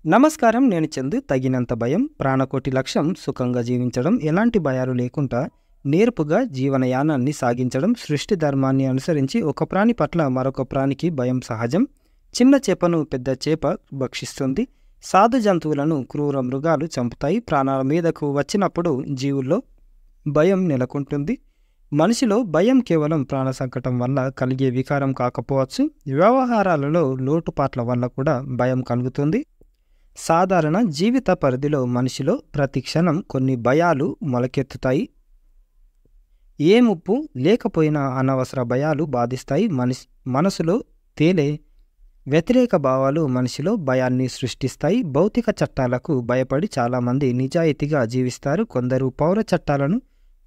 నమస్కారం. నేను చందు. తగినంత భయం, ప్రాణకోటి లక్ష్యం, సుఖంగా జీవించడం, ఎలాంటి భయాలు లేకుండా నేర్పుగా జీవనయానాన్ని సాగించడం, సృష్టి ధర్మాన్ని అనుసరించి ఒక ప్రాణి పట్ల మరొక ప్రాణికి భయం సహజం. చిన్న చేపను పెద్ద చేప భక్షిస్తుంది. సాధు జంతువులను క్రూర మృగాలు చంపుతాయి. ప్రాణాల మీదకు వచ్చినప్పుడు జీవుల్లో భయం నెలకొంటుంది. మనిషిలో భయం కేవలం ప్రాణ సంకటం వల్ల కలిగే వికారం కాకపోవచ్చు. వ్యవహారాలలో లోటుపాట్ల వల్ల కూడా భయం కలుగుతుంది. సాధారణ జీవిత పరిధిలో మనిషిలో ప్రతి క్షణం కొన్ని భయాలు మొలకెత్తుతాయి. ఏ ముప్పు లేకపోయినా అనవసర భయాలు బాధిస్తాయి. మనసులో తేలే వ్యతిరేక భావాలు మనిషిలో భయాన్ని సృష్టిస్తాయి. భౌతిక చట్టాలకు భయపడి చాలామంది నిజాయితీగా జీవిస్తారు. కొందరు పౌర చట్టాలను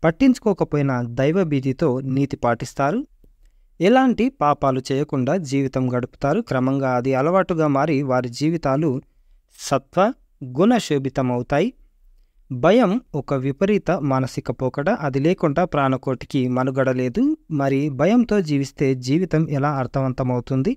పట్టించుకోకపోయినా దైవభీతితో నీతి పాటిస్తారు. ఎలాంటి పాపాలు చేయకుండా జీవితం గడుపుతారు. క్రమంగా అది అలవాటుగా మారి వారి జీవితాలు సత్వ గుణశోభితమవుతాయి. భయం ఒక విపరీత మానసిక పోకడ. అది లేకుండా ప్రాణకోటికి మనుగడ లేదు. మరి భయంతో జీవిస్తే జీవితం ఎలా అర్థవంతమవుతుంది?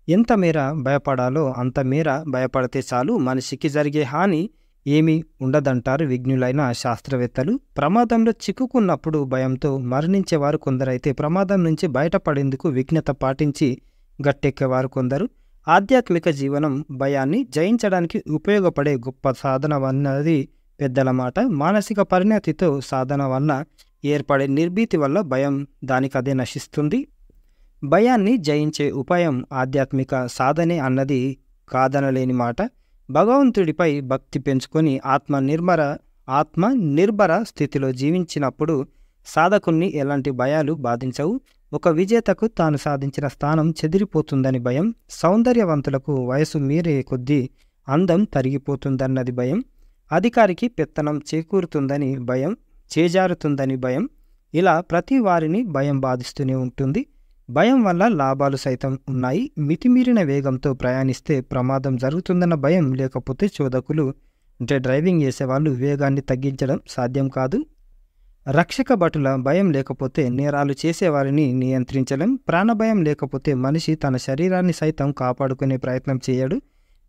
ఎంత మేర భయపడాలో అంత మేర భయపడితే చాలు. మనిషికి జరిగే హాని ఏమీ ఉండదంటారు విజ్ఞులైన శాస్త్రవేత్తలు. ప్రమాదంలో చిక్కుకున్నప్పుడు భయంతో మరణించేవారు కొందరైతే ప్రమాదం నుంచి బయటపడేందుకు విజ్ఞత పాటించి గట్టెక్కేవారు కొందరు. ఆధ్యాత్మిక జీవనం భయాన్ని జయించడానికి ఉపయోగపడే గొప్ప సాధన అన్నది పెద్దల మాట. మానసిక పరిణతితో సాధన వల్ల ఏర్పడే నిర్భీతి వల్ల భయం దానికదే నశిస్తుంది. భయాన్ని జయించే ఉపాయం ఆధ్యాత్మిక సాధనే అన్నది కాదనలేని మాట. భగవంతుడిపై భక్తి పెంచుకొని ఆత్మ నిర్భర స్థితిలో జీవించినప్పుడు సాధకుణ్ణి ఎలాంటి భయాలు బాధించవు. ఒక విజేతకు తాను సాధించిన స్థానం చెదిరిపోతుందని భయం. సౌందర్యవంతులకు వయసు మీరే కొద్దీ అందం తరిగిపోతుందన్నది భయం. అధికారికి పెత్తనం చేకూరుతుందని భయం, చేజారుతుందని భయం. ఇలా ప్రతి వారిని భయం బాధిస్తూనే ఉంటుంది. భయం వల్ల లాభాలు సైతం ఉన్నాయి. మితిమీరిన వేగంతో ప్రయాణిస్తే ప్రమాదం జరుగుతుందన్న భయం లేకపోతే చోదకులు అంటే డ్రైవింగ్ చేసేవాళ్ళు వేగాన్ని తగ్గించడం సాధ్యం కాదు. రక్షక భటుల భయం లేకపోతే నేరాలు చేసేవారిని నియంత్రించలేం. ప్రాణభయం లేకపోతే మనిషి తన శరీరాన్ని సైతం కాపాడుకునే ప్రయత్నం చేయడు.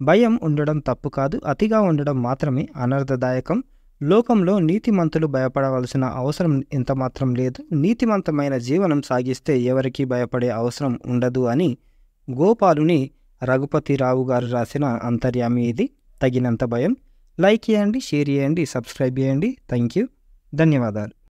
భయం ఉండడం తప్పు కాదు, అతిగా ఉండడం మాత్రమే అనర్థదాయకం. లోకంలో నీతిమంతులు భయపడవలసిన అవసరం ఎంతమాత్రం లేదు. నీతిమంతమైన జీవనం సాగిస్తే ఎవరికీ భయపడే అవసరం ఉండదు అని గోపాలుని రఘుపతిరావు గారు రాసిన అంతర్యామి ఇది. తగినంత భయం. లైక్ చేయండి, షేర్ చేయండి, సబ్స్క్రైబ్ చేయండి. Thank you. ధన్యవాదాలు.